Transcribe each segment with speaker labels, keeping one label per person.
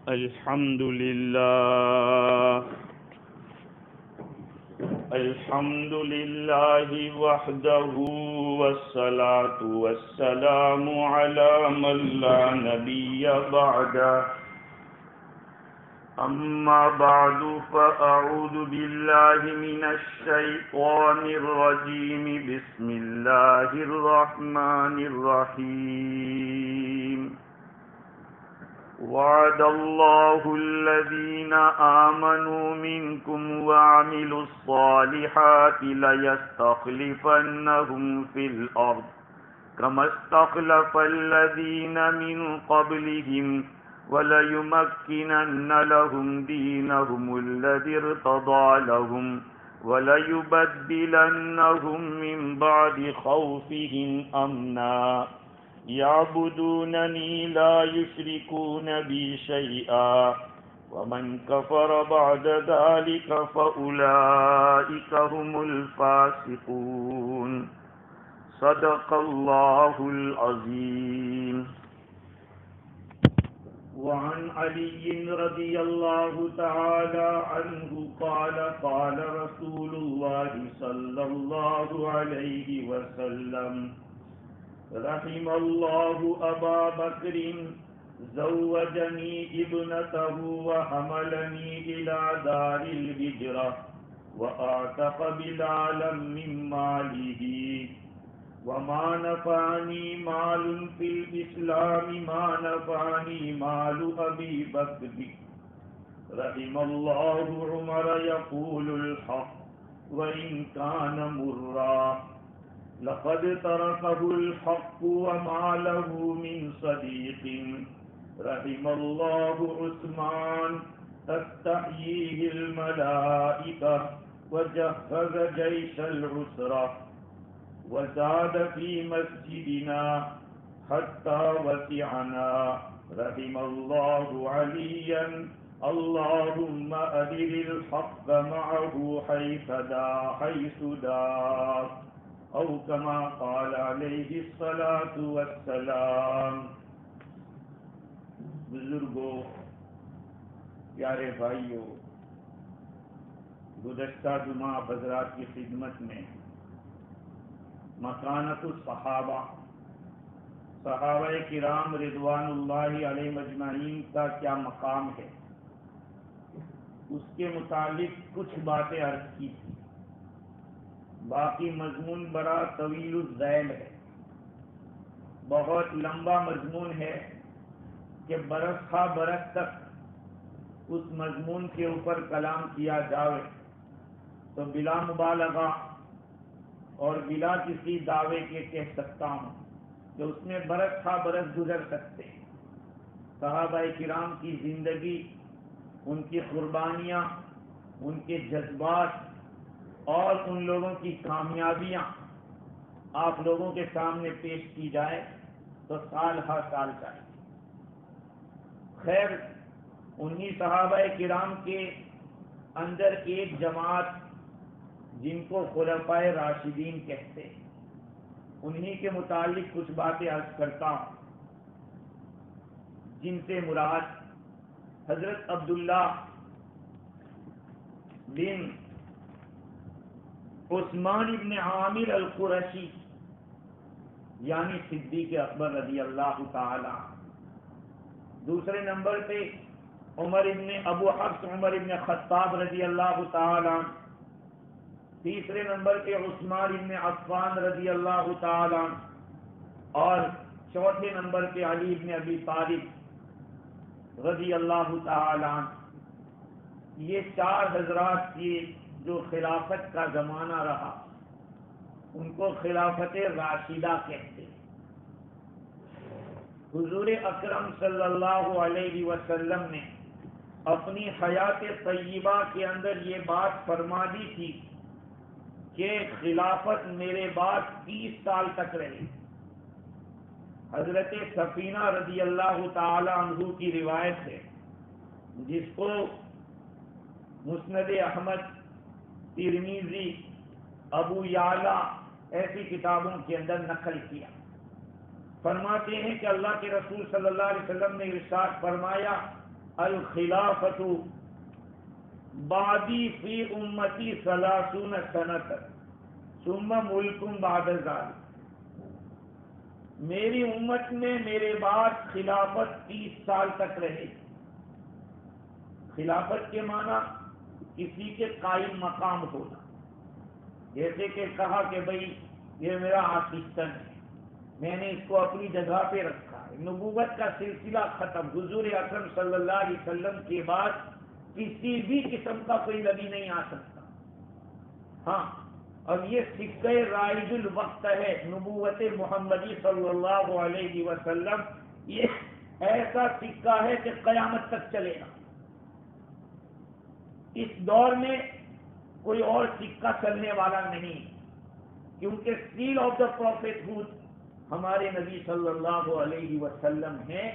Speaker 1: الحمد لله الحمد لله وحده والصلاة والسلام على من لا نبي بعده أما بعد فأعوذ بالله من الشيطان الرجيم بسم الله الرحمن الرحيم وعد الله الذين آمنوا منكم وعملوا الصالحات ليستخلفنهم في الأرض كما استخلف الذين من قبلهم وليمكنن لهم دينهم الذي ارتضى لهم وليبدلنهم من بعد خوفهم أمنا يعبدونني لا يشركون بي شيئا ومن كفر بعد ذلك فأولئك هم الفاسقون صدق الله العظيم. وعن علي رضي الله تعالى عنه قال قال رسول الله صلى الله عليه وسلم رحم الله أبا بكر زوجني ابنته وحملني إلى دار الهجرة وأعتق بلالا من ماله وما نفعني مال في الإسلام ما نفعني مال أبي بكر. رحم الله عمر يقول الحق وإن كان مرا لقد تركه الحق وما له من صديق. رحم الله عثمان تستحييه الملائكة وجهز جيش العسرة وزاد في مسجدنا حتى وسعنا. رحم الله عليا اللهم أدر الحق معه حيث دار او كما قال علیہ الصلاۃ والسلام. بزرگوں، پیارے بھائیوں، گزشتہ جمعہ حضرات کی خدمت میں مکانت الصحابہ، صحابہ کرام رضوان اللہ علیہم اجمعین کا کیا مقام ہے، اس کے متعلق کچھ باتیں عرض کی تھی. باقی مضمون بڑا طویل الذیل ہے، بہت لمبا مضمون ہے کہ برس ہا برس تک اس مضمون کے اوپر کلام کیا جاوے تو بلا مبالغہ اور بلا کسی دعوے کے کہہ سکتا ہوں کہ اس میں برس ہا برس گزر سکتے. صحابہ کرام کی زندگی، ان کی قربانیاں، ان کے جذبات اور ان لوگوں کی کامیابیاں آپ لوگوں کے سامنے پیش کی جائے تو سال ہر سال چاہیے. خیر، انہی صحابہ کرام کے اندر ایک جماعت جن کو خلفائے راشدین کہتے ہیں، انہی کے متعلق کچھ باتیں عرض کرتا ہوں، جن سے مراد حضرت عبداللہ بن عثمان ابن عامر القرشی یعنی صدیق اکبر رضی اللہ تعالی. دوسرے نمبر پہ عمر ابن ابو حفص عمر ابن خطاب رضی اللہ تعالی. تیسرے نمبر پہ عثمان ابن عفان رضی اللہ تعالی. اور چوتھے نمبر پہ علی ابن ابی طالب رضی اللہ تعالی. یہ چار حضرات کی جو خلافت کا زمانہ رہا ان کو خلافت راشدہ کہتے. حضور اکرم صلی اللہ علیہ وسلم نے اپنی حیات طیبہ کے اندر یہ بات فرما دی تھی کہ خلافت میرے بعد 30 سال تک رہی. حضرت سفینہ رضی اللہ تعالی عنہ کی روایت ہے جس کو مسند احمد، ترمذی، ابو یعلا ایسی کتابوں کے اندر نقل کیا. فرماتے ہیں کہ اللہ کے رسول صلی اللہ علیہ وسلم نے ارشاد فرمایا الخلافت بعدی فی امتی 30 سنۃ ثم ملک بعد ذلک، میری امت میں میرے بعد خلافت 30 سال تک رہے گی۔ خلافت کے معنی کسی کے قائم مقام ہونا، جیسے کہ کہا کہ بھئی یہ میرا آسستن ہے، میں نے اس کو اپنی جگہ پہ رکھا ہے، نبوت کا سلسلہ ختم، حضور اکرم صلی اللہ علیہ وسلم کے بعد کسی بھی قسم کا کوئی نبی نہیں آ سکتا۔ ہاں، اب یہ سکہ رائج الوقت ہے، نبوت محمدی صلی اللہ علیہ وسلم، یہ ایسا سکہ ہے کہ قیامت تک چلے گا۔ اس دور میں کوئی اور سکہ چلنے والا نہیں، کیونکہ seal of the prophethood ہمارے نبی صلی اللہ علیہ وسلم ہیں،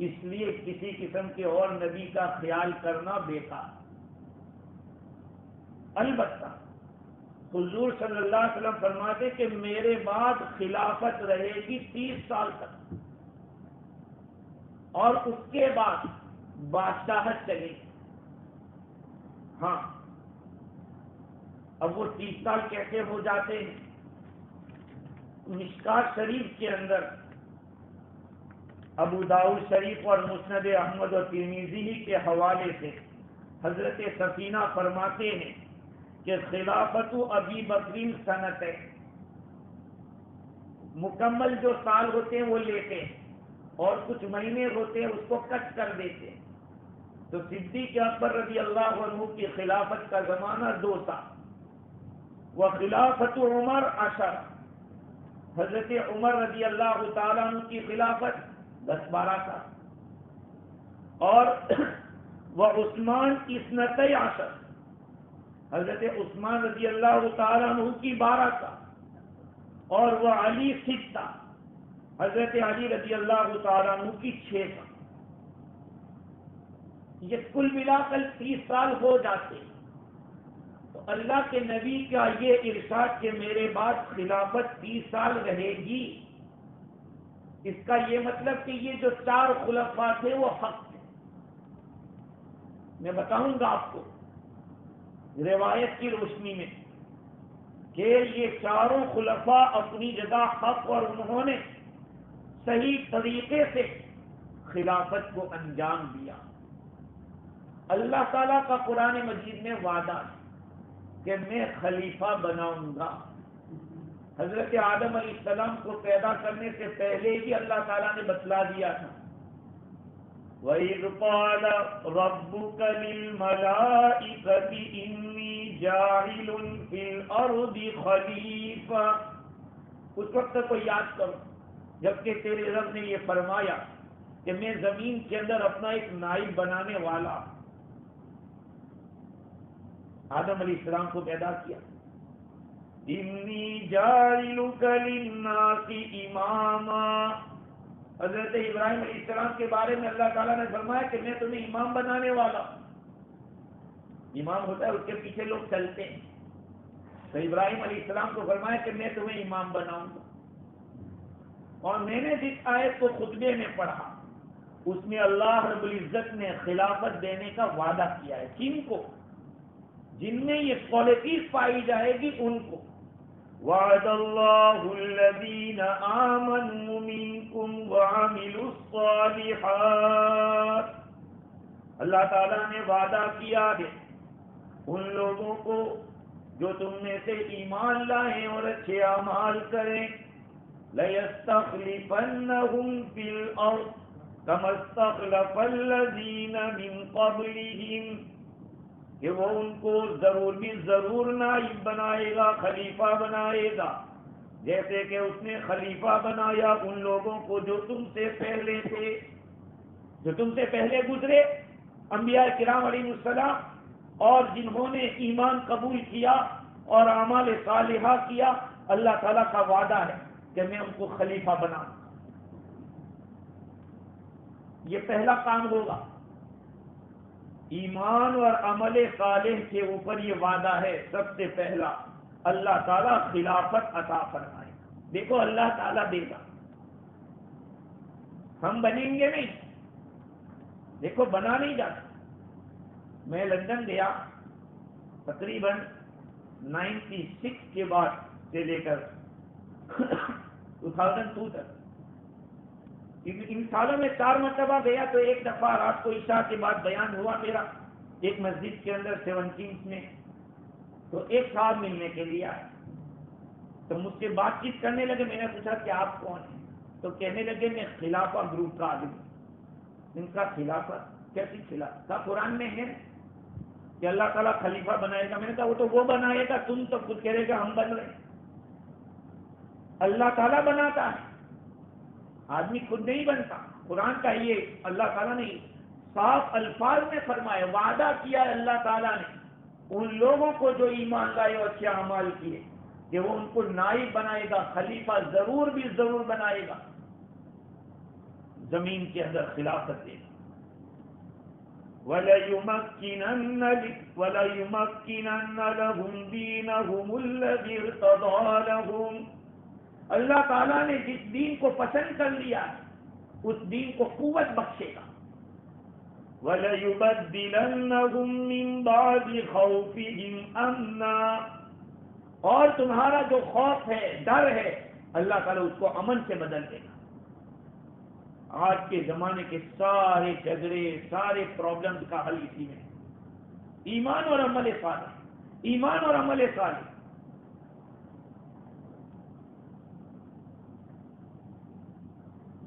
Speaker 1: اس لیے کسی قسم کے اور نبی کا خیال کرنا بیکار۔ البتہ حضور صلی اللہ علیہ وسلم فرماتے کہ میرے بعد خلافت رہے گی 30 سال تک، اور اس کے بعد بادشاہت چلے گی۔ ہاں، اب وہ 30 سال کیسے ہو جاتے ہیں؟ مشکات شریف کے اندر ابو داؤد شریف اور مسند احمد و ترمذی کے حوالے سے حضرت سفینہ فرماتے ہیں کہ خلافت ابی بکر سنت ہے، مکمل جو سال ہوتے ہیں وہ لیتے ہیں، اور کچھ مہینے ہوتے ہیں اس کو کٹ کر دیتے ہیں۔ تو صدیق اکبر رضی اللہ عنہ کی خلافت کا زمانہ 2 سال، وخلافت عمر 10، حضرت عمر رضی اللہ تعالیٰ عنہ کی خلافت 10-12 سال، اور وہ عثمان 12، حضرت عثمان رضی اللہ تعالیٰ عنہ کی 12 سال، اور وہ علی 6، حضرت علی رضی اللہ تعالیٰ عنہ کی 6 سال۔ یہ کل ملا کر 30 سال ہو جاتے ہیں۔ تو اللہ کے نبی کا یہ ارشاد کہ میرے بعد خلافت 30 سال رہے گی، اس کا یہ مطلب کہ یہ جو 4 خلفاء تھے وہ حق تھے۔ میں بتاؤں گا آپ کو روایت کی روشنی میں کہ یہ 4 خلفاء اپنی جگہ حق، اور انہوں نے صحیح طریقے سے خلافت کو انجام دیا۔ اللہ تعالیٰ کا قرآن مجید میں وعدہ ہے کہ میں خلیفہ بناؤں گا۔ حضرت آدم علیہ السلام کو پیدا کرنے سے پہلے ہی اللہ تعالیٰ نے بتلا دیا تھا، وَإِذْ قَالَ رَبُّكَ لِلْمَلَائِكَةِ إِنِّي جَاعِلٌ فِي الْأَرْضِ خَلِيفَةً۔ اس وقت کو یاد کرو جبکہ تیرے رب نے یہ فرمایا کہ میں زمین کے اندر اپنا ایک نائب بنانے والا۔ آدم علیہ السلام کو پیدا کیا، انی جاعلک للناس اماما۔ حضرت ابراہیم علیہ السلام کے بارے میں اللہ تعالیٰ نے فرمایا کہ میں تمہیں امام بنانے والا۔ امام ہوتا ہے اس کے پیچھے لوگ چلتے ہیں، تو ابراہیم علیہ السلام کو فرمایا کہ میں تمہیں امام بناؤں گا۔ اور میں نے جس آیت کو خطبے میں پڑھا اس میں اللہ رب العزت نے خلافت دینے کا وعدہ کیا ہے۔ کن کو؟ جن میں یہ کوالٹیز پائی جائے گی ان کو۔ وعد اللہ الذین آمنوا منکم وعملوا الصالحات، اللہ تعالیٰ نے وعدہ کیا ہے ان لوگوں کو جو تم میں سے ایمان لائیں اور اچھے اعمال کریں، لَيَسْتَخْلِفَنَّهُمْ فِي الْأَرْضِ كَمَا اسْتَخْلَفَ الَّذِينَ مِنْ قَبْلِهِمْ، کہ وہ ان کو ضرور نائب بنائے گا، خلیفہ بنائے گا، جیسے کہ اس نے خلیفہ بنایا ان لوگوں کو جو تم سے پہلے تھے، جو تم سے پہلے گزرے، انبیاء کرام علیہ السلام، اور جنہوں نے ایمان قبول کیا اور اعمال صالحہ کیا۔ اللہ تعالیٰ کا وعدہ ہے کہ میں ان کو خلیفہ بناؤں۔ یہ پہلا کام ہوگا، ایمان اور عمل صالح کے اوپر یہ وعدہ ہے۔ سب سے پہلا اللہ تعالیٰ خلافت عطا فرمائے۔ دیکھو اللہ تعالیٰ دے گا، ہم بنیں گے نہیں۔ دیکھو بنا نہیں جاتا. میں لندن گیا تقریباً 96 کے بعد سے لے کر 2002 تک. ان سالوں میں 4 مرتبہ گیا تو ایک دفعہ رات کو عشاء کے بعد بیان ہوا میرا ایک مسجد کے اندر 17 میں. تو ایک صاحب ملنے کے لیے آئے تو مجھ سے بات چیت کرنے لگے. میں نے پوچھا کہ آپ کون ہیں؟ تو کہنے لگے میں خلافہ گروپ کا آدمی. ان کا خلافت کیسی خلافت تھا؟ قرآن میں ہے کہ اللہ تعالیٰ خلیفہ بنائے گا. میں نے کہا وہ تو وہ بنائے گا, تم تو خود کہہ رہے گا ہم بن رہے. اللہ تعالیٰ بناتا ہے, آدمی خود نہیں بنتا. قرآن کا یہ اللہ تعالیٰ نے صاف الفاظ میں فرمایا, وعدہ کیا ہے اللہ تعالیٰ نے ان لوگوں کو جو ایمان لائے اور اچھے اعمال کیے کہ وہ ان کو نائب بنائے گا, خلیفہ ضرور بھی ضرور بنائے گا, زمین کے اندر خلافت دے گا. وَلَيُمَكِّنَنَّ لَهُمْ دِينَهُمُ الَّذِي ارْتَضَىٰ لَهُمْ. اللہ تعالیٰ نے جس دین کو پسند کر لیا اس دین کو قوت بخشے گا. وَلَيُبَدِّلَنَّهُمْ مِنْ بَعْدِ خَوْفِهِمْ أَمْنًا. اور تمہارا جو خوف ہے, ڈر ہے, اللہ تعالیٰ اس کو امن سے بدل دے گا. آج کے زمانے کے سارے جھگڑے, سارے پرابلمز کا حل اسی میں ایمان اور عمل صالح, ایمان اور عمل صالح.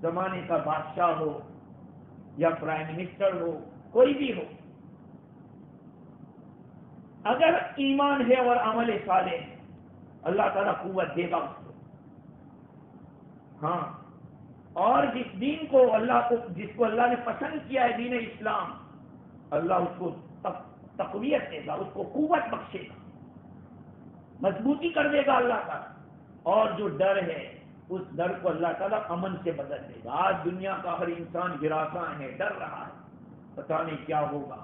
Speaker 1: زمانے کا بادشاہ ہو یا پرائم منسٹر ہو, کوئی بھی ہو, اگر ایمان ہے اور عمل صالح ہے اللہ تعالیٰ قوت دے گا اس کو. ہاں, اور جس دین کو جس کو اللہ نے پسند کیا ہے دین اسلام, اللہ اس کو تقویت دے گا, اس کو قوت بخشے گا, مضبوطی کر دے گا اللہ تعالیٰ. اور جو ڈر ہے اس ڈر کو اللہ تعالیٰ امن سے بدل دے گا. آج دنیا کا ہر انسان ہراساں ہے, ڈر رہا ہے, پتہ نہیں کیا ہوگا.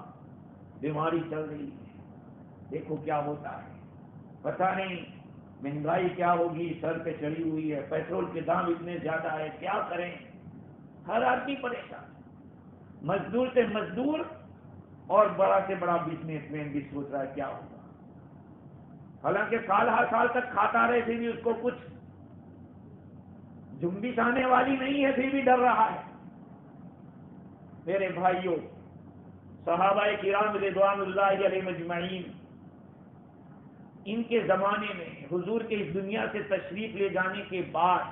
Speaker 1: بیماری چل رہی ہے, دیکھو کیا ہوتا ہے, پتہ نہیں مہنگائی کیا ہوگی, سر پہ چڑھی ہوئی ہے, پیٹرول کے دام اتنے زیادہ ہے, کیا کریں. ہر آدمی پریشان, مزدور سے مزدور اور بڑا سے بڑا بزنس مین بھی سوچ رہا ہے کیا ہوگا. حالانکہ سال ہر سال تک کھاتا رہے پھر بھی اس کو کچھ جنبش آنے والی نہیں ہے, پھر بھی ڈر رہا ہے. میرے بھائیوں, صحابہ کرام رضوان اللہ علیہ مجمعین, ان کے زمانے میں حضور کے اس دنیا سے تشریف لے جانے کے بعد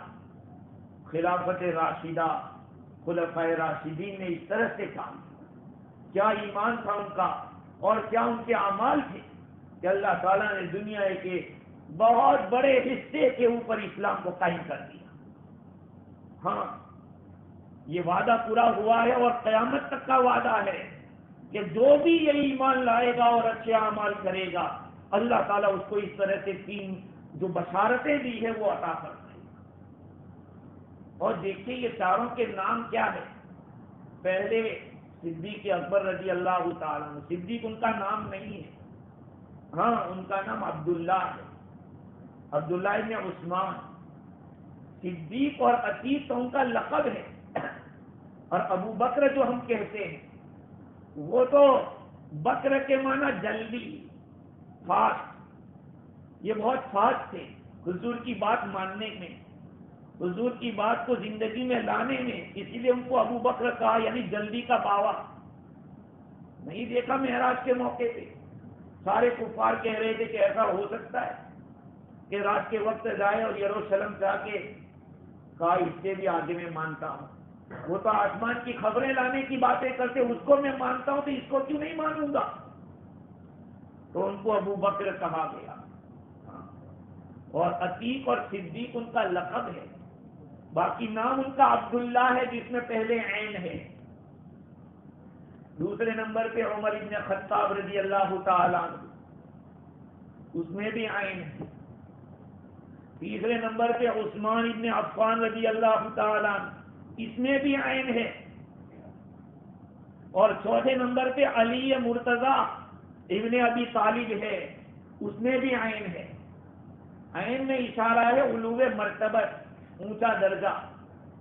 Speaker 1: خلافت راشدہ, خلفائے راشدین نے اس طرح سے کام کیا ایمان تھا ان کا اور کیا ان کے اعمال تھے کہ اللہ تعالیٰ نے دنیا کے بہت بڑے حصے کے اوپر اسلام کو قائم کر دیا. ہاں, یہ وعدہ پورا ہوا ہے اور قیامت تک کا وعدہ ہے کہ جو بھی یہ ایمان لائے گا اور اچھے اعمال کرے گا اللہ تعالیٰ اس کو اس طرح سے 3 جو بشارتیں دی ہے وہ عطا کر دے گا. اور دیکھیے یہ چاروں کے نام کیا ہے. پہلے صدیق اکبر رضی اللہ تعالیٰ عنہ, صدیق ان کا نام نہیں ہے, ہاں ان کا نام عبداللہ ہے, عبداللہ ابن عثمان. صدیق اور عتیق تو ان کا لقب ہے, اور ابو بکر جو ہم کہتے ہیں وہ تو بکر کے معنی جلدی, فاسٹ. یہ بہت فاسٹ تھے حضور کی بات ماننے میں, حضور کی بات کو زندگی میں لانے میں, اسی لیے ان کو ابو بکر کہا, یعنی جلدی کا باوا. نہیں دیکھا معراج کے موقع پہ سارے کفار کہہ رہے تھے کہ ایسا ہو سکتا ہے کہ رات کے وقت جائے اور یروشلم سے آ کے کہا اس سے بھی آگے میں مانتا ہوں, وہ تو آسمان کی خبریں لانے کی باتیں کرتے, اس کو میں مانتا ہوں تو اس کو کیوں نہیں مانوں گا. تو ان کو ابو بکر کہا گیا. اور عتیق اور صدیق ان کا لقب ہے, باقی نام ان کا عبداللہ ہے جس میں پہلے عین ہے. دوسرے نمبر پہ عمر ابن خطاب رضی اللہ تعالیٰ عنہ, اس میں بھی عین ہے. تیسرے نمبر پہ عثمان ابن عفان رضی اللہ تعالیٰ عنہ, اس میں بھی عین ہے. اور چوتھے نمبر پہ علی مرتضی ابن ابی طالب ہے, اس میں بھی عین ہے. عین میں اشارہ ہے علو مرتبت, اونچا درجہ,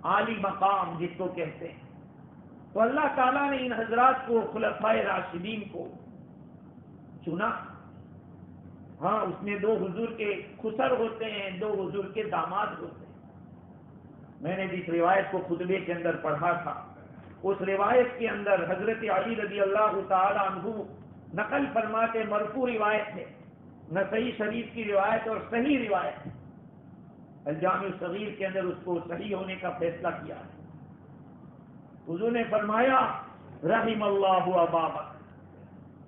Speaker 1: عالی مقام جس کو کہتے ہیں. تو اللہ تعالیٰ نے ان حضرات کو خلفائے راشدین کو چنا. ہاں اس میں 2 حضور کے خسر ہوتے ہیں، 2 حضور کے داماد ہوتے ہیں. میں نے جس روایت کو خطبے کے اندر پڑھا تھا، اس روایت کے اندر حضرت علی رضی اللہ تعالی عنہ نقل فرماتے، مرفوع روایت ہے، نسائی شریف کی روایت اور صحیح روایت ہے. الجامع الصغیر کے اندر اس کو صحیح ہونے کا فیصلہ کیا ہے. حضور نے فرمایا رحم اللہ ابا بکر،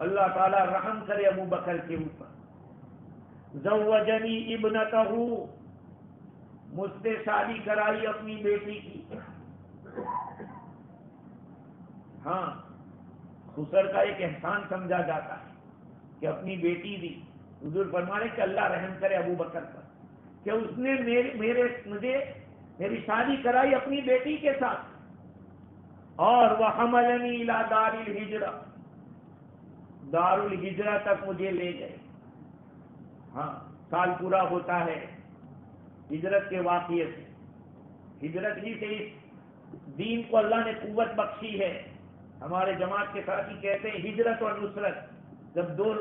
Speaker 1: اللہ تعالی رحم کرے ابو بکر کے اوپر. زوجنی ابنتہ، مجھ سے شادی کرائی اپنی بیٹی کی. ہاں خسر کا ایک احسان سمجھا جاتا ہے کہ اپنی بیٹی دی. حضور فرما رہے کہ اللہ رحم کرے ابو بکر پر کہ اس نے مجھے میری شادی کرائی اپنی بیٹی کے ساتھ. اور وحملنی الی دار الہجرہ، دار الہجرہ تک مجھے لے گئے. ہاں سال پورا ہوتا ہے ہجرت کے واقعے سے. ہجرت ہی سے اس دین کو اللہ نے قوت بخشی ہے. ہمارے جماعت کے ساتھی کہتے ہیں ہجرت اور نصرت جب 2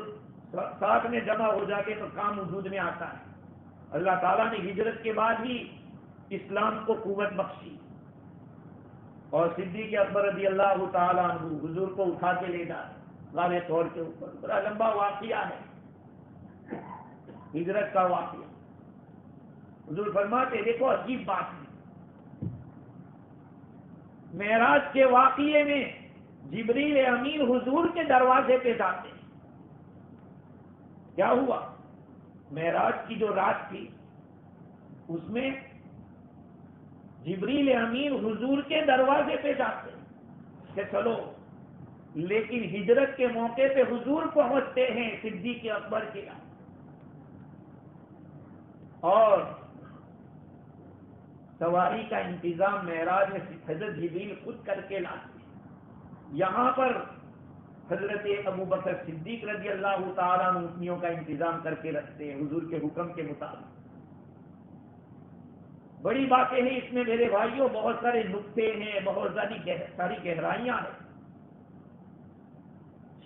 Speaker 1: ساتھ میں جمع ہو جاتے تو کام وجود میں آتا ہے. اللہ تعالیٰ نے ہجرت کے بعد ہی اسلام کو قوت بخشی. اور صدیق اکبر رضی اللہ تعالیٰ عنہ حضور کو اٹھا کے لے جائے غار طور کے اوپر. بڑا لمبا واقعہ ہے ہجرت کا واقعہ. حضور فرماتے دیکھو عجیب بات ہے، معراج کے واقعے میں جبریل امین حضور کے دروازے پہ جاتے. کیا ہوا؟ معراج کی جو رات تھی اس میں جبریل امین حضور کے دروازے پہ جاتے کہ چلو. لیکن ہجرت کے موقع پہ حضور پہنچتے ہیں صدیق اکبر کے یہاں، اور سواری کا انتظام معراج میں حضرت جبریل خود کر کے لاتے. یہاں پر حضرت ابو بکر صدیق رضی اللہ تعالیٰ عنہ اونٹنیوں کا انتظام کر کے رکھتے ہیں حضور کے حکم کے مطابق. بڑی باتیں ہیں اس میں میرے بھائیوں، بہت سارے نقطے ہیں، بہت ساری گہرائیاں ہیں.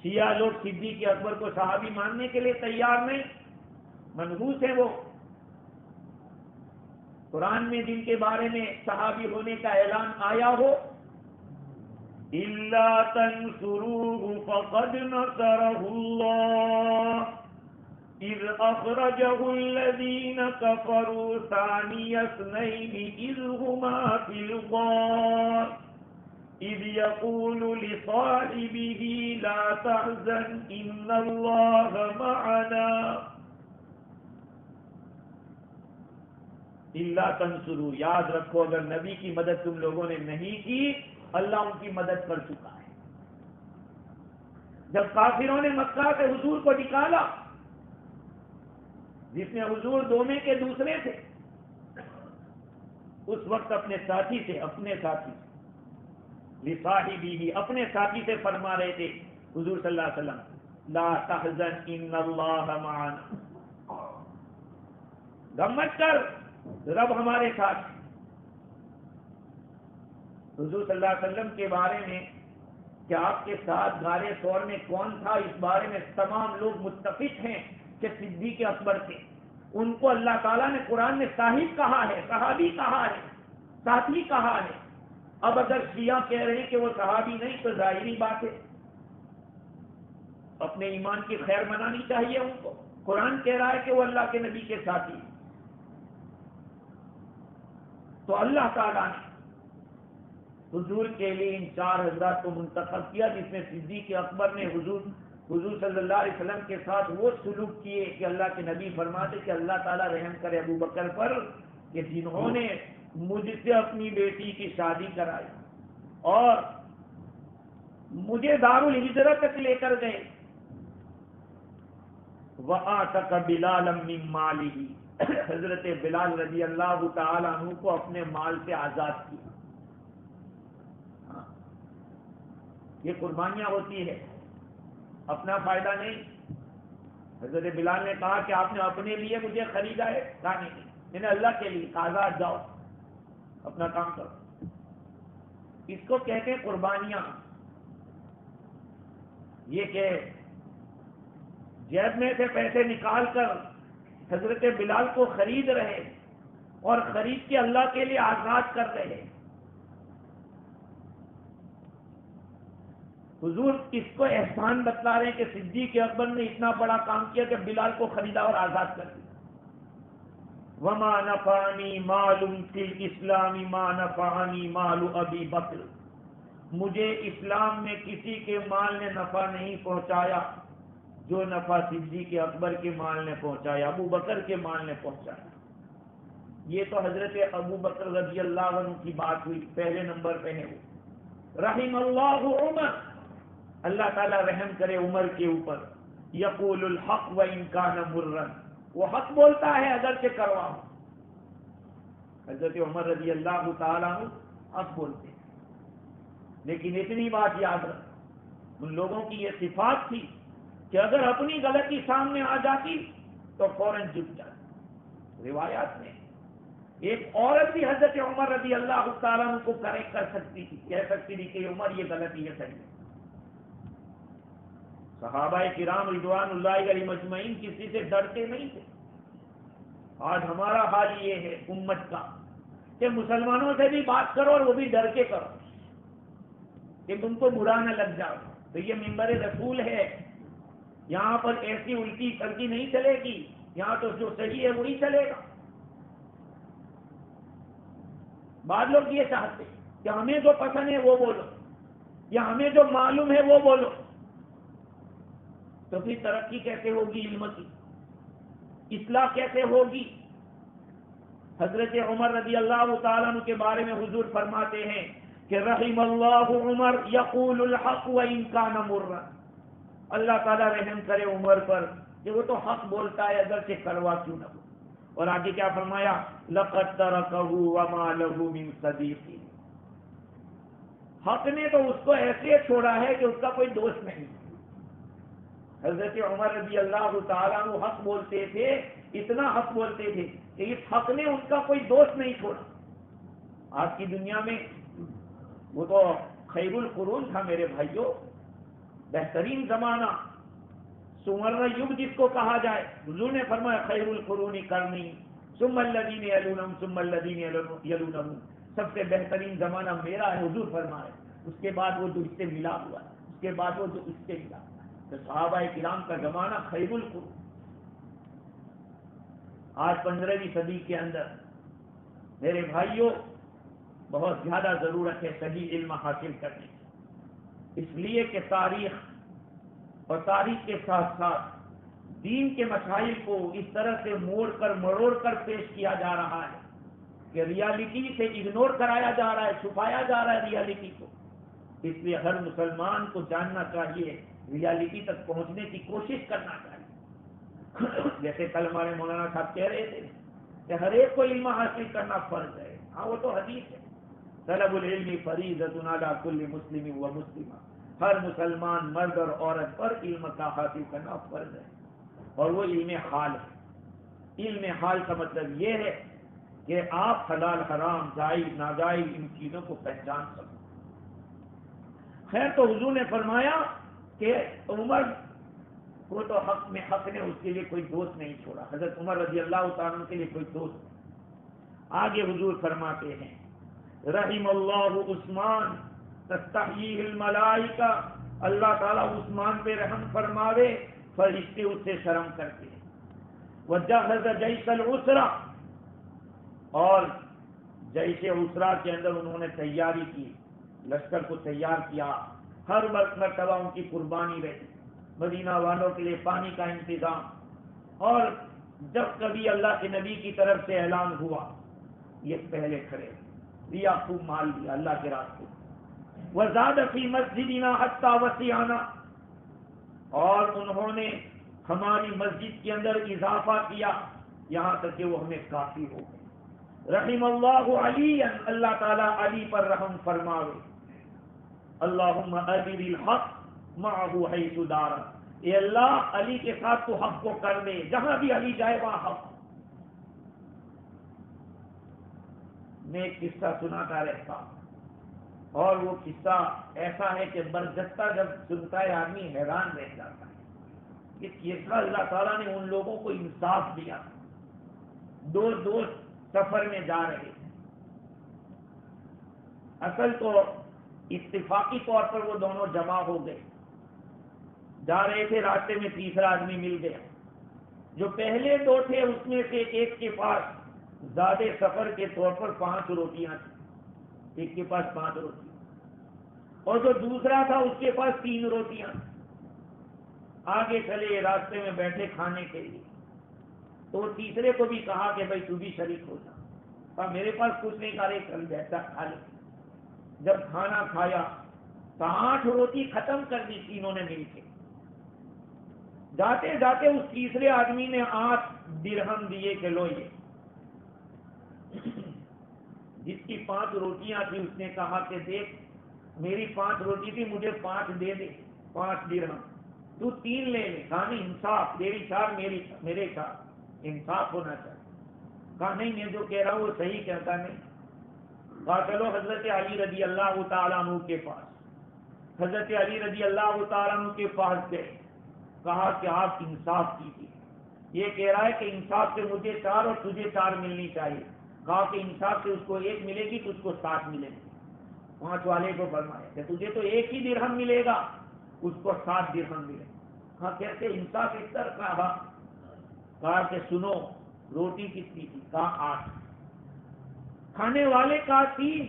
Speaker 1: شیعہ لوگ صدیق اکبر کو صحابی ماننے کے لیے تیار نہیں، منحوس ہیں وہ. قرآن میں جن کے بارے میں صحابی ہونے کا اعلان آیا ہو، إِلَّا تَنْصُرُوهُ فَقَدْ نَصَرَهُ اللَّهُ إِذْ أَخْرَجَهُ الَّذِينَ كَفَرُوا ثَانِيَ اثْنَيْنِ إِذْ هُمَا فِي الْغَارِ إِذْ يَقُولُ لِصَاحِبِهِ لَا تَحْزَنْ إِنَّ اللَّهَ مَعَنَا. إِلَّا تَنْصُرُوهُ، یاد رکھو اگر نبی کی مدد تم لوگوں نے نہیں کی اللہ ان کی مدد کر چکا ہے. جب کافروں نے مکہ سے حضور کو نکالا، جس میں حضور دومے کے دوسرے تھے، اس وقت اپنے ساتھی سے لصاحبہ اپنے ساتھی سے فرما رہے تھے حضور صلی اللہ علیہ وسلم لا تحزن ان اللہ معنا، غم مت کر رب ہمارے ساتھ. حضور صلی اللہ علیہ وسلم کے بارے میں کہ آپ کے ساتھ غار ثور میں کون تھا، اس بارے میں تمام لوگ متفق ہیں کہ صدیق اکبر تھے. ان کو اللہ تعالیٰ نے قرآن میں صاحب کہا ہے، صحابی کہا ہے، ساتھی کہا ہے. اب اگر شیعہ کہہ رہے ہیں کہ وہ صحابی نہیں تو ظاہری بات ہے اپنے ایمان کی خیر منانی چاہیے ان کو. قرآن کہہ رہا ہے کہ وہ اللہ کے نبی کے ساتھی. تو اللہ تعالیٰ نے حضور کے لیے ان 4 حضرات کو منتخب کیا، جس میں صدیق اکبر نے حضور صلی اللہ علیہ وسلم کے ساتھ وہ سلوک کیے کہ اللہ کے نبی فرماتے کہ اللہ تعالیٰ رحم کرے ابو بکر پر کہ جنہوں نے مجھ سے اپنی بیٹی کی شادی کرائی اور مجھے دار الہجرت تک لے کر گئے. وَآتَقَ بِلَالًا مِّن مَّالِهِ، حضرت بلال رضی اللہ تعالی عنہ کو اپنے مال سے آزاد کیا. یہ قربانیاں ہوتی ہے، اپنا فائدہ نہیں. حضرت بلال نے کہا کہ آپ نے اپنے لیے مجھے خریدا ہے، کہا نہیں، میں نے اللہ کے لیے آزاد جاؤ اپنا کام کرو. اس کو کہتے ہیں قربانیاں. یہ کہ جیب میں سے پیسے نکال کر حضرت بلال کو خرید رہے اور خرید کے اللہ کے لیے آزاد کر رہے. حضور اس کو احسان بتلا رہے ہیں کہ صدیق اکبر نے اتنا بڑا کام کیا کہ بلال کو خریدا اور آزاد کر دیا. وما نفعنی مال فی الاسلام ما نفعنی مال ابی بکر. مجھے اسلام میں کسی کے مال نے نفع نہیں پہنچایا جو نفع صدیق اکبر کے مال نے پہنچایا، ابو بکر کے مال نے پہنچایا. یہ تو حضرت ابو بکر رضی اللہ عنہ کی بات ہوئی، پہلے نمبر پہ ہے وہ. رحم اللہ عمر، اللہ تعالیٰ رحم کرے عمر کے اوپر. یقول الحق وان کان مرا، وہ حق بولتا ہے اگرچہ کروا ہو. حضرت عمر رضی اللہ تعالیٰ عنہ حق بولتے ہیں. لیکن اتنی بات یاد رکھ، ان لوگوں کی یہ صفات تھی کہ اگر اپنی غلطی سامنے آ جاتی تو فوراً جھک جاتی. روایات میں ایک عورت بھی حضرت عمر رضی اللہ تعالیٰ عنہ کو کریکٹ کر سکتی تھی، کہہ سکتی تھی کہ عمر یہ غلطی ہے، صحیح ہے. صحابہ کرام رضوان اللہ علیہ مجمعین کسی سے ڈرتے نہیں تھے. آج ہمارا حال یہ ہے امت کا کہ مسلمانوں سے بھی بات کرو اور وہ بھی ڈر کے کرو کہ تم کو برا نہ لگ جاؤ. تو یہ منبر رسول ہے، یہاں پر ایسی الٹی سلٹی نہیں چلے گی، یہاں تو جو صحیح ہے وہی چلے گا. بعض لوگ یہ چاہتے کہ ہمیں جو پسند ہے وہ بولو یا ہمیں جو معلوم ہے وہ بولو. تو پھر ترقی کیسے ہوگی علم کی؟ اصلاح کیسے ہوگی؟ حضرت عمر رضی اللہ تعالیٰ عنہ کے بارے میں حضور فرماتے ہیں کہ رحم اللہ عمر یقول الحق وان کان مرا. اللہ تعالیٰ رحم کرے عمر پر کہ وہ تو حق بولتا ہے اگرچہ کڑوا کیوں نہ ہو. اور آگے کیا فرمایا؟ لقد ترکہ وما له من صدیق. حق نے تو اس کو ایسے چھوڑا ہے کہ اس کا کوئی دوست نہیں. حضرت عمر رضی اللہ تعالیٰ عنہ حق بولتے تھے، اتنا حق بولتے تھے کہ اس حق نے ان کا کوئی دوست نہیں چھوڑا. آج کی دنیا میں وہ تو خیر القرون تھا میرے بھائیوں، بہترین زمانہ، سورن یگ جس کو کہا جائے. حضور نے فرمایا خیر القرون قرنی ثم الذین یلونہم ثم الذین یلونہم. سب سے بہترین زمانہ میرا ہے حضور فرمائے، اس کے بعد وہ جو اس سے ملا ہوا ہے، اس کے بعد وہ جو اس سے ملا ہوا ہے. تو صحابہ کرام کا زمانہ خیر القرون. آج 15ویں صدی کے اندر میرے بھائیوں بہت زیادہ ضرورت ہے صحیح علم حاصل کرنے کی، اس لیے کہ تاریخ اور تاریخ کے ساتھ ساتھ دین کے مسائل کو اس طرح سے موڑ کر مروڑ کر پیش کیا جا رہا ہے کہ ریالٹی سے اگنور کرایا جا رہا ہے، چھپایا جا رہا ہے ریالٹی کو. اس لیے ہر مسلمان کو جاننا چاہیے، ریالٹی تک پہنچنے کی کوشش کرنا چاہیے. جیسے کل ہمارے مولانا صاحب کہہ رہے تھے کہ ہر ایک کو علم حاصل کرنا فرض ہے. ہاں وہ تو حدیث ہے، طلب العلم فریضۃ علی کل مسلم و مسلمہ. ہر مسلمان مرد اور عورت پر علم کا حاصل کرنا فرض ہے، اور وہ علم حال ہے. علم حال کا مطلب یہ ہے کہ آپ حلال حرام جائز ناجائز ان چیزوں کو پہچان سکیں. خیر تو حضور نے فرمایا کہ عمر وہ تو حق نے اس کے لیے کوئی دوست نہیں چھوڑا. حضرت عمر رضی اللہ تعالیٰ کے لیے کوئی دوست نہیں. آگے حضور فرماتے ہیں رحم اللہ عثمان تستحییہ الملائکہ. اللہ تعالیٰ عثمان پہ رحم فرماوے، فرشتے اس سے شرم کرتے ہیں. وجہز جیش العسرہ، اور جیش عسرہ کے اندر انہوں نے تیاری کی، لشکر کو تیار کیا. ہر وقت مرتبہ ان کی قربانی رہی، مدینہ والوں کے لیے پانی کا انتظام. اور جب کبھی اللہ کے نبی کی طرف سے اعلان ہوا یہ پہلے کھڑے دیا، خوب مال دیا اللہ کے راستے. وزاد فی مسجدنا حتی وسعنا، اور انہوں نے ہماری مسجد کے اندر اضافہ کیا یہاں تک کہ وہ ہمیں کافی ہو گئے. رحم اللہ علی، اللہ تعالیٰ علی پر رحم فرماوے. اللہم ارر الحق معہ حیث دار. اے اللہ علی کے ساتھ تو حق کو کر دے، جہاں بھی علی جائے وہاں حق. میں ایک قصہ سناتا رہتا. اور وہ قصہ ایسا ہے کہ برجستہ جب سنتا ہے آدمی حیران رہ جاتا ہے کہ کیسا اللہ تعالیٰ نے ان لوگوں کو انصاف دیا. دو دوست سفر میں جا رہے تھے. اصل تو اتفاقی طور پر وہ دونوں جمع ہو گئے. جا رہے تھے، راستے میں تیسرا آدمی مل گیا. جو پہلے دو تھے اس میں سے ایک کے پاس زیادہ سفر کے طور پر 5 روٹیاں تھیں. ایک کے پاس 5 روٹیاں، اور جو دوسرا تھا اس کے پاس 3 روٹیاں. آگے چلے، راستے میں بیٹھے کھانے کے لیے. تو تیسرے کو بھی کہا کہ بھائی تو بھی شریک ہو جا. اور میرے پاس کچھ نہیں، کہا رہے چل بیٹھا کھا لے. جب کھانا کھایا تو 8 روٹی ختم کر دی تینوں نے مل کے. جاتے جاتے اس تیسرے آدمی نے 8 درہم دیے کہ لو یہ. جس کی 5 روٹیاں تھی اس نے کہا کہ دیکھ میری 5 روٹی تھی، مجھے 5 دے دے، 5 درہم. تو 3 لے لے. کہا نہیں، انصاف، تیری 4 میرے 4، انصاف ہونا چاہیے. کہا نہیں، میں جو کہہ رہا ہوں وہ صحیح کہتا نہیں. کہا چلو حضرت علی رضی اللہ تعالیٰ عنہ کے پاس. حضرت علی رضی اللہ تعالیٰ عنہ کے پاس گئے. کہا کہ آپ انصاف کیجیے، یہ کہہ رہا ہے کہ انصاف سے مجھے 4 اور تجھے 4 ملنی چاہیے. کہا کہ انصاف سے اس کو 1 ملے گی تو اس کو 7 ملے گی. 5 والے کو فرمایا کہ تجھے تو 1 ہی درہم ملے گا، اس کو 7 درہم ملے گا. کہا کیسے انصاف اس طرح کہا. کہا کہ سنو، روٹی کتنی تھی؟ کہا 8. کھانے والے کا 3،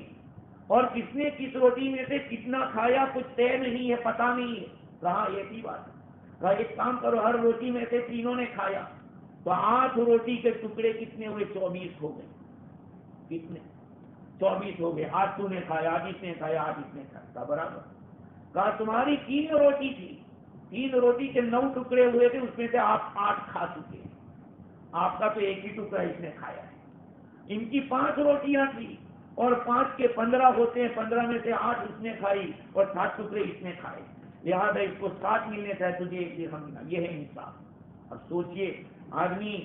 Speaker 1: اور کس نے کس روٹی میں سے کتنا کھایا کچھ طے نہیں ہے، پتہ نہیں ہے. کہا ایک ہی بات ہے. کہا ایک کام کرو، ہر روٹی میں سے تینوں نے کھایا تو 8 روٹی کے ٹکڑے کتنے ہوئے؟ 24 ہو گئے. کتنے؟ 24 ہو گئے. آج تو نے کھایا، آج اس نے کھایا، آج اس نے کھایا، برابر. کہا تمہاری 3 روٹی تھی، 3 روٹی کے 9 ٹکڑے ہوئے تھے، اس میں سے آپ 8 کھا چکے. آپ کا تو 1 ہی ٹکڑا اس نے کھایا ہے. ان کی 5 روٹیاں تھی اور 5 کے 15 ہوتے ہیں، 15 میں سے 8 اس نے کھائی اور 7 ٹکڑے اس نے کھائے. لہذا اس کو 7 ملنے چاہے، تجھے 1 درہم ملا. یہ ہے انصاف. اب سوچئے، آدمی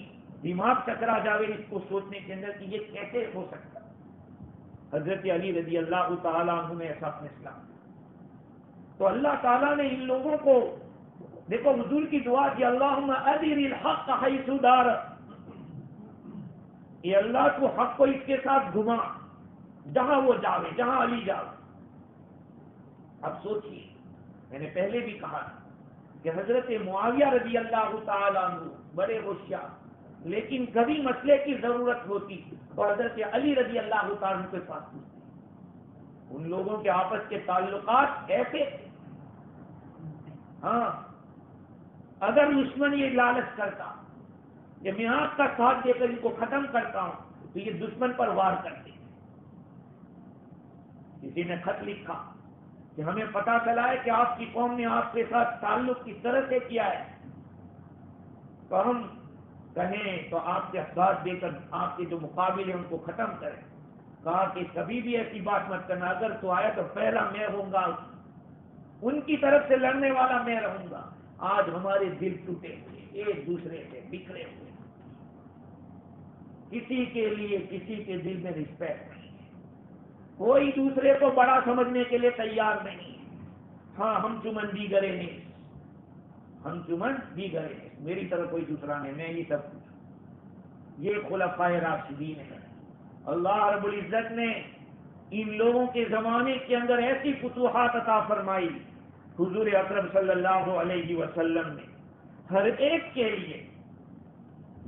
Speaker 1: دماغ چکرا جاوے اس کو سوچنے کے اندر کہ یہ کیسے ہو سکتا. حضرت علی رضی اللہ تعالیٰ عنہ نے ایسا فیصلہ. تو اللہ تعالیٰ نے ان لوگوں کو، دیکھو حضور کی دعا کہ اللہم ادر الحق حیث دار، یہ اللہ تو حق کو اس کے ساتھ گھما جہاں وہ جاوے، جہاں علی جاوے. اب سوچئے، میں نے پہلے بھی کہا کہ حضرت معاویہ رضی اللہ تعالیٰ عنہ بڑے ہوشیار، لیکن کبھی مسئلے کی ضرورت ہوتی تو حضرت علی رضی اللہ تعالیٰ عنہ کے پاس پوچھتے. ان لوگوں کے آپس کے تعلقات ایسے تھے. ہاں، اگر دشمن یہ لالچ کرتا کہ میں آپ کا ساتھ دے کر ان کو ختم کرتا ہوں تو یہ دشمن پر وار کرتے. کسی نے خط لکھا کہ ہمیں پتا چلا ہے کہ آپ کی قوم نے آپ کے ساتھ تعلق کس طرح سے کیا ہے، تو ہم کہیں تو آپ کے ساتھ دے کر آپ کے جو مقابل ہیں ان کو ختم کریں. کہا کہ کبھی بھی ایسی بات مت کرنا، اگر تو آیا تو پہلا میں ہوں گا، ان کی طرف سے لڑنے والا میں رہوں گا. آج ہمارے دل ٹوٹے ہوئے، ایک دوسرے سے بکھرے ہوئے، کسی کے لیے کسی کے دل میں رسپیکٹ نہیں ہے، کوئی دوسرے کو بڑا سمجھنے کے لیے تیار نہیں ہے. ہاں، ہم چمن بھی گرے نہیں، ہم چمن بھی گرے نہیں، میری طرف کوئی دوسرا نہیں، میں ہی سب کچھ. یہ خلفائے راشدین ہے. اللہ رب العزت نے ان لوگوں کے زمانے کے اندر ایسی فتوحات عطا فرمائی. حضور اکرم صلی اللہ علیہ وسلم نے ہر ایک کے لیے،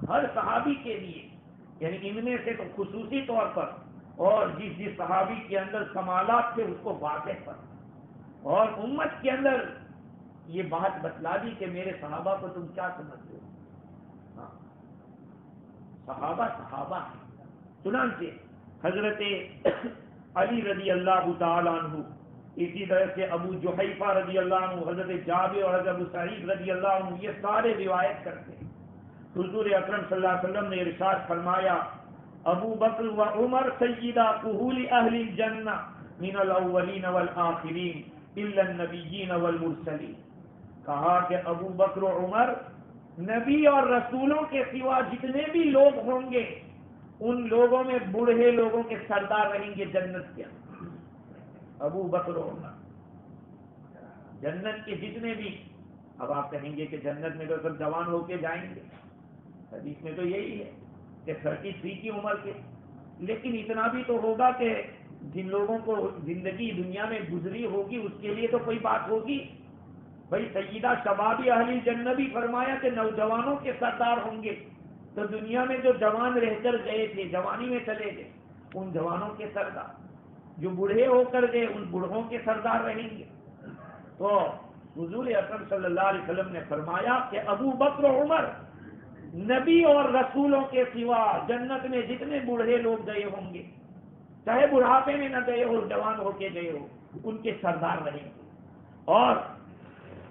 Speaker 1: ہر صحابی کے لیے، یعنی ان میں سے تو خصوصی طور پر، اور جس صحابی کے اندر کمالات تھے اس کو واضح پر، اور امت کے اندر یہ بات بتلا دی کہ میرے صحابہ کو تم کیا سمجھتے ہو. ہاں، صحابہ صحابہ ہیں. چنانچہ حضرت علی رضی اللہ تعالیٰ عنہ، اسی طرح سے ابو جحیفہ رضی اللہ عنہ، حضرت جابر اور حضرت ابو سعید رضی اللہ عنہ، یہ سارے روایت کرتے ہیں. حضور اکرم صلی اللہ علیہ وسلم نے ارشاد فرمایا، ابو بکر و عمر سیدہ کہول اہل الجنہ من الاولین والآخرین الا النبیین والمرسلین. کہا کہ ابو بکر و عمر نبی اور رسولوں کے سوا جتنے بھی لوگ ہوں گے ان لوگوں میں بوڑھے لوگوں کے سردار رہیں گے جنت کے اندر. ابو بکر و عمر، جنت کے جتنے بھی، اب آپ کہیں گے کہ جنت میں تو سب جوان ہو کے جائیں گے، حدیث میں تو یہی ہے کہ 33 کی عمر کے، لیکن اتنا بھی تو ہوگا کہ جن لوگوں کو زندگی دنیا میں گزری ہوگی اس کے لیے تو کوئی بات ہوگی. بھائی سیدہ شباب اہل جنت بھی فرمایا کہ نوجوانوں کے سردار ہوں گے، تو دنیا میں جو جوان رہ کر گئے تھے، جوانی میں چلے گئے، ان جوانوں کے سردار، جو بوڑھے ہو کر گئے ان بوڑھوں کے سردار رہیں گے. تو حضور اکرم صلی اللہ علیہ وسلم نے فرمایا کہ ابو بکر و عمر نبی اور رسولوں کے سوا جنت میں جتنے بوڑھے لوگ گئے ہوں گے، چاہے بڑھاپے میں نہ گئے ہو، جوان ہو کے گئے ہو، ان کے سردار رہیں گے. اور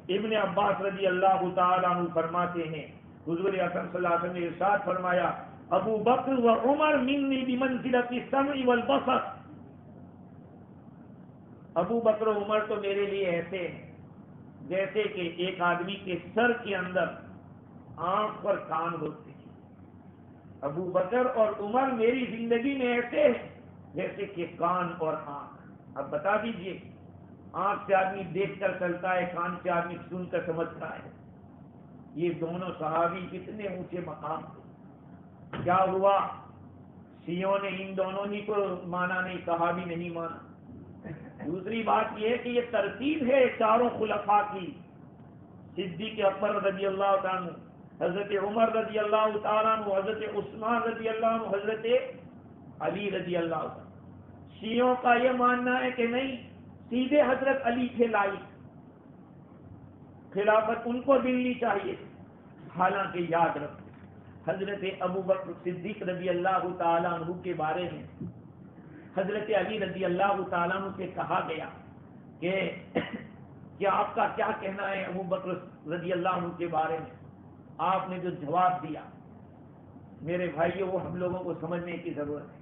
Speaker 1: ابن عباس رضی اللہ تعالیٰ عنہ فرماتے ہیں حضور اکرم صلی اللہ علیہ وسلم نے ارشاد فرمایا ابو بکر و عمر منی بمنزلۃ السمع والبصر، ابو بکر و عمر تو میرے لیے ایسے ہیں جیسے کہ ایک آدمی کے سر کے اندر آنکھ اور کان ہوتے ہیں. ابو بکر اور عمر میری زندگی میں ایسے ہیں جیسے کہ کان اور آنکھ. اب بتا دیجئے، آنکھ سے آدمی دیکھ کر چلتا ہے، کان سے آدمی سن کر سمجھتا ہے. یہ دونوں صحابی کتنے اونچے مقام تھے. کیا ہوا؟ شیعوں نے ان دونوں ہی کو مانا نہیں، صحابی نہیں مانا. دوسری بات یہ ہے کہ یہ ترتیب ہے چاروں خلفاء کی، صدیق اکبر رضی اللہ تعالیٰ عنہ، حضرت عمر رضی اللہ تعالیٰ عنہ، حضرت عثمان رضی اللہ عنہ، حضرت علی رضی اللہ تعالیٰ. شیعوں کا یہ ماننا ہے کہ نہیں، سیدھے حضرت علی تھے لائق، خلافت ان کو ملنی چاہیے. حالانکہ یاد رکھو حضرت ابو بکر صدیق رضی اللہ تعالیٰ عنہ کے بارے میں حضرت علی رضی اللہ تعالیٰ عنہ سے کہا گیا کہ آپ کا کیا کہنا ہے ابو بکر رضی اللہ عنہ کے بارے میں. آپ نے جو جواب دیا میرے بھائیوں وہ ہم لوگوں کو سمجھنے کی ضرورت ہے.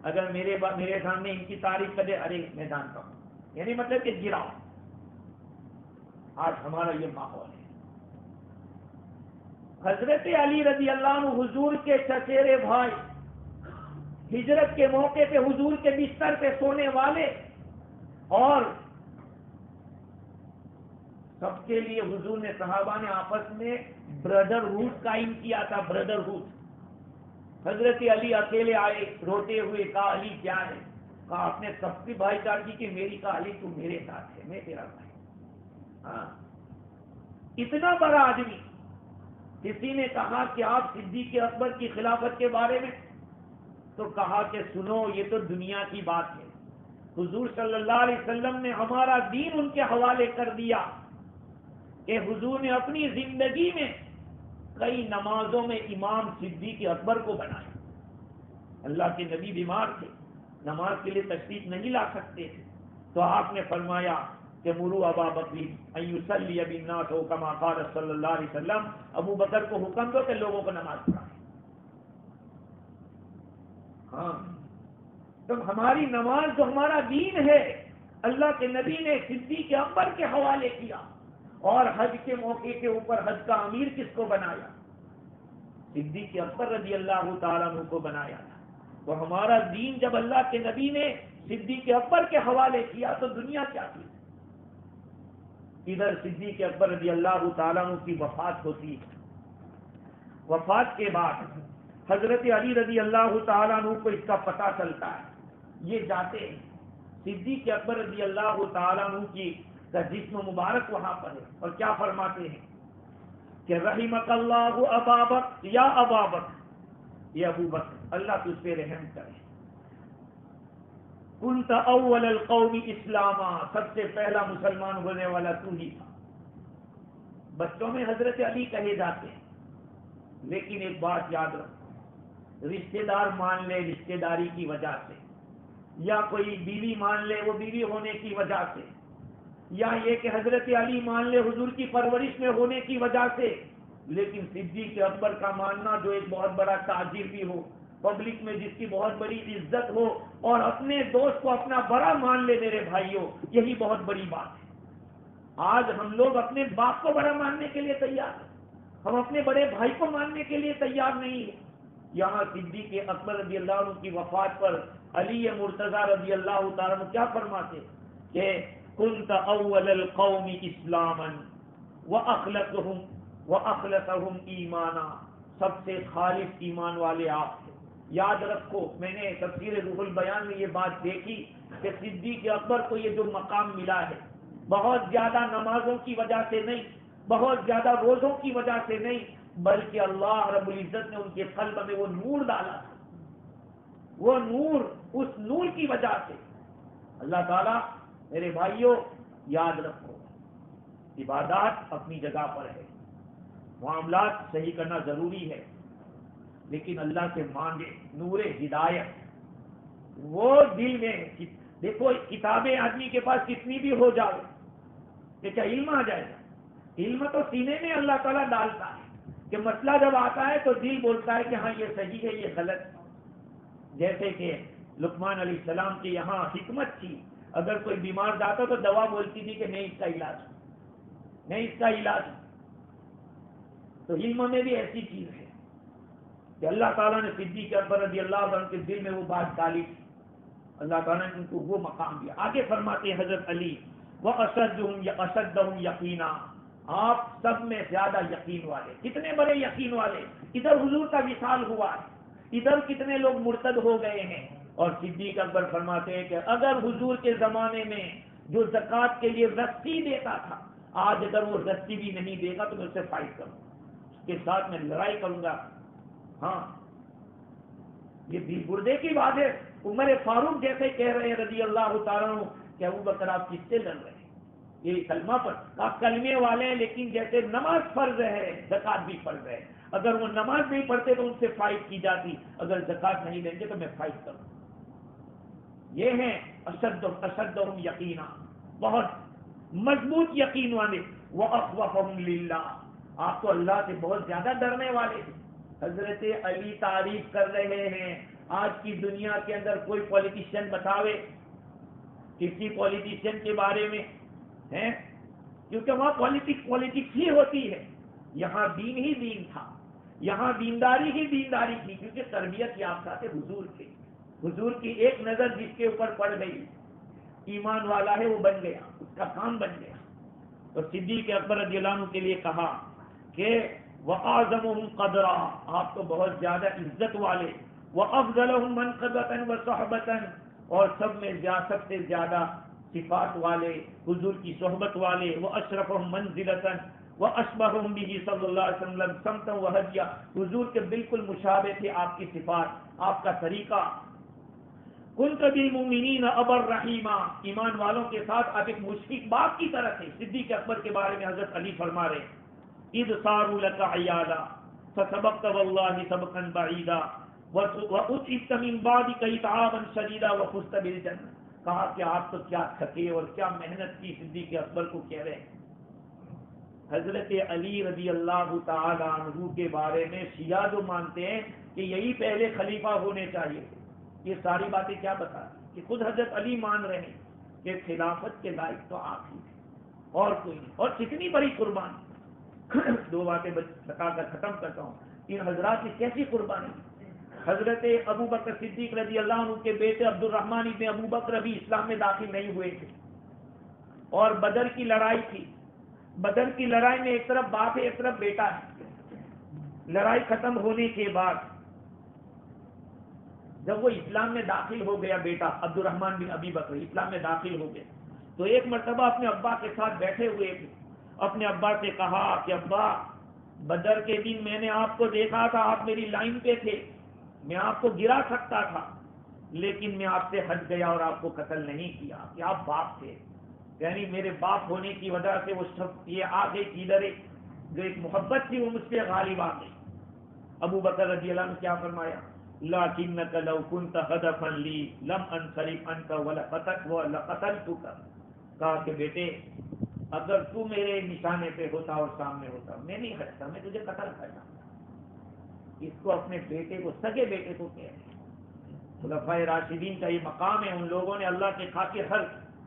Speaker 1: اگر میرے سامنے ان کی تعریف کرے، ارے میں جانتا ہوں، یعنی مطلب کہ گراؤ. آج ہمارا یہ ماحول ہے. حضرت علی رضی اللہ عنہ حضور کے چچیرے بھائی، ہجرت کے موقع پہ حضور کے بستر پہ سونے والے، اور سب کے لیے حضور نے صحابہ نے آپس میں بردرہوڈ قائم کیا تھا. بردرہوڈ. حضرت علی اکیلے آئے روتے ہوئے، کہا علی کیا ہے؟ کہا آپ نے سب کی بھائی چارگی کی، میری کہا علی تو میرے ساتھ ہے، میں تیرا بھائی. ہاں، اتنا بڑا آدمی. کسی نے کہا کہ آپ صدیق اکبر کی خلافت کے بارے میں، تو کہا کہ سنو یہ تو دنیا کی بات ہے. حضور صلی اللہ علیہ وسلم نے ہمارا دین ان کے حوالے کر دیا کہ حضور نے اپنی زندگی میں کئی نمازوں میں امام صدیق اکبر کو بنایا. اللہ کے نبی بیمار تھے، نماز کے لیے تشریف نہیں لا سکتے تھے، تو آپ نے فرمایا کہ مروا ابا بکر ان یصلی بالناس کما قال صلی اللہ علیہ وسلم، ابو بکر کو حکم دو کہ لوگوں کو نماز پڑھائیں. ہاں، تو ہماری نماز جو ہمارا دین ہے اللہ کے نبی نے صدیق اکبر کے حوالے کیا. اور حج کے موقع کے اوپر حج کا امیر کس کو بنایا؟ صدیق اکبر رضی اللہ تعالیٰ عنہ کو بنایا تھا. تو ہمارا دین جب اللہ کے نبی نے صدیق اکبر کے حوالے کیا تو دنیا کیا تھی؟ ادھر صدیق اکبر رضی اللہ تعالیٰ عنہ کی وفات ہوتی ہے. وفات کے بعد حضرت علی رضی اللہ تعالیٰ عنہ کو اس کا پتہ چلتا ہے. یہ جاتے ہیں، صدیق اکبر رضی اللہ تعالیٰ عنہ کی کا جسم مبارک وہاں پر ہے، اور کیا فرماتے ہیں کہ رحمک اللہ ابا بکر، یا ابا بکر، یہ ابو بکر اللہ تجھ پہ رحم کرے، کنت اول القوم اسلاما، سب سے پہلا مسلمان ہونے والا تو ہی تھا. بچوں میں حضرت علی کہے جاتے ہیں، لیکن ایک بات یاد رکھو، رشتہ دار مان لے رشتہ داری کی وجہ سے، یا کوئی بیوی مان لے وہ بیوی ہونے کی وجہ سے، یا یہ کہ حضرت علی مان لے حضور کی پرورش میں ہونے کی وجہ سے، لیکن صدیق اکبر کا ماننا جو ایک بہت بڑا تاجر بھی ہو، پبلک میں جس کی بہت بڑی عزت ہو، اور اپنے دوست کو اپنا بڑا مان لے میرے بھائیوں، یہی بہت بڑی بات ہے. آج ہم لوگ اپنے باپ کو بڑا ماننے کے لیے تیار ہیں، ہم اپنے بڑے بھائی کو ماننے کے لیے تیار نہیں ہیں. یہاں صدیق اکبر رضی اللہ عنہ کی وفات پر علی مرتضی رضی اللہ تعالیٰ عنہ کیا فرماتے کہ کنت اول القوم اسلاما واخلصهم ایمانا، سب سے خالص ایمان والے آپ تھے۔ یاد رکھو، میں نے تفسیر روح البیان میں یہ بات دیکھی کہ صدیق اکبر کو یہ جو مقام ملا ہے بہت زیادہ نمازوں کی وجہ سے نہیں، بہت زیادہ روزوں کی وجہ سے نہیں، بلکہ اللہ رب العزت نے ان کے قلب میں وہ نور ڈالا تھا، وہ نور، اس نور کی وجہ سے۔ اللہ تعالیٰ، میرے بھائیوں یاد رکھو، عبادات اپنی جگہ پر ہے، معاملات صحیح کرنا ضروری ہے، لیکن اللہ سے مانگے نور ہدایت، وہ دل میں۔ دیکھو کتابیں آدمی کے پاس کتنی بھی ہو جائے کہ کیا علم آ جائے گا؟ علم تو سینے میں اللہ تعالیٰ ڈالتا ہے کہ مسئلہ جب آتا ہے تو دل بولتا ہے کہ ہاں یہ صحیح ہے، یہ غلط ہے۔ جیسے کہ لقمان علیہ السلام کی یہاں حکمت تھی، اگر کوئی بیمار جاتا تو دوا بولتی تھی کہ نہیں اس کا علاج، نہیں اس کا علاج۔ تو علم میں بھی ایسی چیز ہے کہ اللہ تعالیٰ نے صدیق اکبر رضی اللہ عنہ کے دل میں وہ بات ڈالی تھی، اللہ تعالیٰ نے ان کو وہ مقام دیا۔ آگے فرماتے ہیں حضرت علی، وَأَشَدُّهُمْ يَقِينًا، آپ سب میں زیادہ یقین والے۔ کتنے بڑے یقین والے! ادھر حضور کا وصال ہوا ہے، ادھر کتنے لوگ مرتد ہو گئے ہیں، اور صدیق اکبر فرماتے ہیں کہ اگر حضور کے زمانے میں جو زکوٰۃ کے لیے رسی دیتا تھا، آج اگر وہ رسی بھی نہیں دے گا تو میں اس سے فائٹ کروں گا، اس کے ساتھ میں لڑائی کروں گا۔ ہاں، یہ دل گردے کی بات ہے۔ عمر فاروق جیسے کہہ رہے ہیں رضی اللہ تعالیٰ عنہ کہ ابو بکر آپ کس سے لڑ رہے ہیں؟ یہ کلمہ پر آپ کلمے والے ہیں، لیکن جیسے نماز فرض ہے زکوٰۃ بھی فرض ہے، اگر وہ نماز نہیں پڑھتے تو ان سے فائٹ کی جاتی، اگر زکوٰۃ نہیں دیں گے تو میں فائٹ کروں۔ یہ ہیں اشدہم یقینا، بہت مضبوط یقین والے۔ وَأَخْوَفَهُمْ لِلَّهِ، آپ تو اللہ سے بہت زیادہ ڈرنے والے ہیں۔ حضرت علی تعریف کر رہے ہیں۔ آج کی دنیا کے اندر کوئی پولیٹیشین بتاوے کسی پولیٹیشین کے بارے میں ہیں، کیونکہ وہاں پولیٹکس ہی ہوتی ہے، یہاں دین ہی دین تھا، یہاں دینداری ہی دینداری تھی، کیونکہ تربیت یافتہ تھے حضور کے۔ حضور کی ایک نظر جس کے اوپر پڑ گئی، ایمان والا ہے وہ بن گیا، اس کا کام بن گیا۔ تو صدیق اکبر رضی اللہ عنہ کے لیے کہا کہ وَأَعْظَمُهُمْ قَدْرًا، آپ تو بہت زیادہ عزت والے، وَأَفْضَلُهُمْ مَنْقَبَةً وَصَحْبَةً، اور سب سے زیادہ صفات والے، حضور کی صحبت والے، وَأَشْرَفُهُمْ مَنْزِلَةً وَأَشْبَهُهُمْ بِهِ صلی اللہ علیہ وسلم سمتا وہدیا، حضور کے بالکل مشابہ تھے آپ کی صفات، آپ کا طریقہ۔ كنت بالمؤمنین ابا الرحیما، ایمان والوں کے ساتھ آپ ایک مشفق باپ کی طرح تھے۔ صدیق اکبر کے بارے میں حضرت علی فرما رہے اذ صاروا لك عیالا فسبقت والله سبقا بعیدا واتعبت من بعدك اتعابا شدیدا وفزت بالجنہ، کہا کہ آپ تو کیا تھکے اور کیا محنت کی، صدیق اکبر کو کہہ رہے ہیں۔ حضرت علی رضی اللہ تعالی عنہ کے بارے میں شیعہ جو مانتے ہیں کہ یہی پہلے خلیفہ ہونے چاہیے، یہ ساری باتیں کیا بتا کہ خود حضرت علی مان رہے ہیں کہ خلافت کے لائق تو آپ ہی ہیں اور کوئی نہیں۔ اور کتنی بڑی قربانی، دو باتیں بتا کر ختم کرتا ہوں، ان حضرات کی کیسی قربانی۔ حضرت ابو بکر صدیق رضی اللہ عنہ کے بیٹے عبد الرحمن ابن ابو بکر ابھی اسلام میں داخل نہیں ہوئے تھے، اور بدر کی لڑائی تھی۔ بدر کی لڑائی میں ایک طرف باپ ہے ایک طرف بیٹا ہے۔ لڑائی ختم ہونے کے بعد جب وہ اسلام میں داخل ہو گیا، بیٹا عبد الرحمن بن ابی بکر اسلام میں داخل ہو گیا، تو ایک مرتبہ اپنے ابا کے ساتھ بیٹھے ہوئے تھے، اپنے ابا سے کہا کہ ابا، بدر کے دن میں نے آپ کو دیکھا تھا، آپ میری لائن پہ تھے، میں آپ کو گرا سکتا تھا، لیکن میں آپ سے ہٹ گیا اور آپ کو قتل نہیں کیا، کہ آپ باپ تھے، یعنی میرے باپ ہونے کی وجہ سے وہ سب یہ آ گئی ادھر، جو ایک محبت تھی وہ مجھ پہ غالب آ گئی۔ ابو بکر رضی اللہ عنہ کیا فرمایا؟ لَكِنَّكَ لَوْ كُنْتَ هَدَفًا لِّي لَمْ أَنْصَرِفْ عَنْكَ وَلَقَتَلْتُكَ، کہا کہ بیٹے اگر تو میرے نشانے پہ ہوتا اور سامنے ہوتا میں نہیں ہٹتا، میں تجھے قتل کرتا۔ اس کو اپنے بیٹے کو، سگے بیٹے کو کہہ رہے ہیں۔ خلفائے راشدین کا یہ مقام ہے، ان لوگوں نے اللہ کے خاطر ہر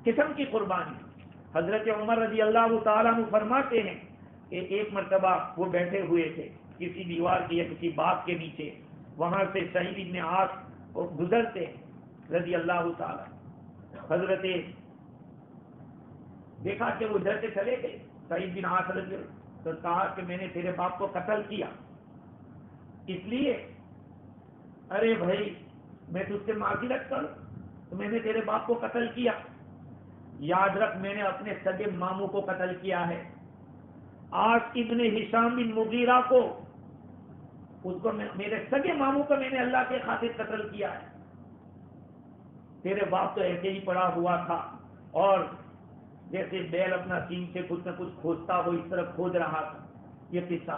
Speaker 1: قسم کی قربانی۔ حضرت عمر رضی اللہ تعالیٰ عنہ فرماتے ہیں کہ ایک مرتبہ وہ بیٹھے ہوئے تھے کسی دیوار کے یا کسی باغ کے نیچے، وہاں سے شہید ابن عاص گزرتے رضی اللہ تعالیٰ، حضرت دیکھا کہ وہ ادھر سے چلے گئے سعید بن عاص رضی اللہ، تو کہا کہ میں نے تیرے باپ کو قتل کیا، اس لیے ارے بھائی میں تجھ سے معذرت کروں، تو میں نے تیرے باپ کو قتل کیا، یاد رکھ میں نے اپنے سگے ماموں کو قتل کیا ہے، آج ابن ہشام بن مغیرہ کو، اس کو میرے سگے ماموں کو میں نے اللہ کے خاطر قتل کیا ہے، تیرے باپ تو ایسے ہی پڑا ہوا تھا اور جیسے بیل اپنا سینگ سے کچھ نہ کچھ کھوجتا ہو اس طرح کھوج رہا تھا۔ یہ قصہ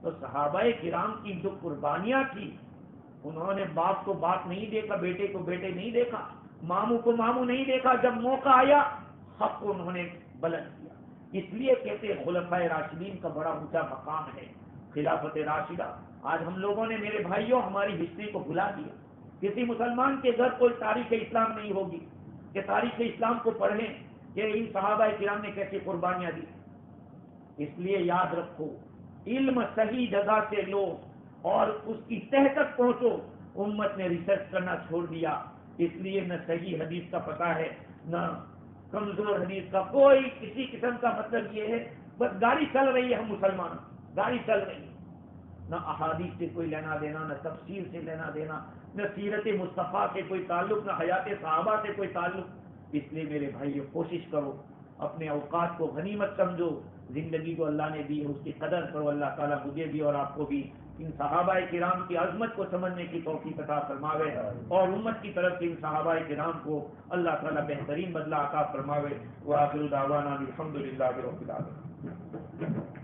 Speaker 1: تو صحابہ کرام کی جو قربانیاں تھی، انہوں نے باپ کو باپ نہیں دیکھا، بیٹے کو بیٹے نہیں دیکھا، ماموں کو ماموں نہیں دیکھا، جب موقع آیا حق کو انہوں نے بلند کیا۔ اس لیے کہتے ہیں خلفائے راشدین کا بڑا اونچا مقام ہے خلافت راشدہ۔ آج ہم لوگوں نے میرے بھائیوں ہماری ہسٹری کو بھلا دیا، کسی مسلمان کے گھر کوئی تاریخ اسلام نہیں ہوگی کہ تاریخ اسلام کو پڑھیں کہ ان صحابہ کرام نے کیسی قربانیاں دی۔ اس لیے یاد رکھو، علم صحیح جگہ سے لو اور اس کی تہ تک پہنچو۔ امت نے ریسرچ کرنا چھوڑ دیا، اس لیے نہ صحیح حدیث کا پتہ ہے نہ کمزور حدیث کا، کوئی کسی قسم کا مطلب یہ ہے بس گاڑی چل رہی ہے، ہم مسلمان گاڑی چل رہی ہے، نہ احادیث سے کوئی لینا دینا، نہ تفسیر سے لینا دینا، نہ سیرت مصطفیٰ سے کوئی تعلق، نہ حیات صحابہ سے کوئی تعلق۔ اس لیے میرے بھائیو کوشش کرو، اپنے اوقات کو غنیمت سمجھو، زندگی کو اللہ نے دی ہے اس کی قدر کرو۔ اللہ تعالیٰ مجھے بھی اور آپ کو بھی ان صحابہ کرام کی عظمت کو سمجھنے کی توفیق عطا فرماوے اور امت کی طرف سے ان صحابہ کرام کو اللہ تعالیٰ بہترین بدلہ عطا فرماوے۔ وآخر دعوانا الحمد للہ رب العالمین۔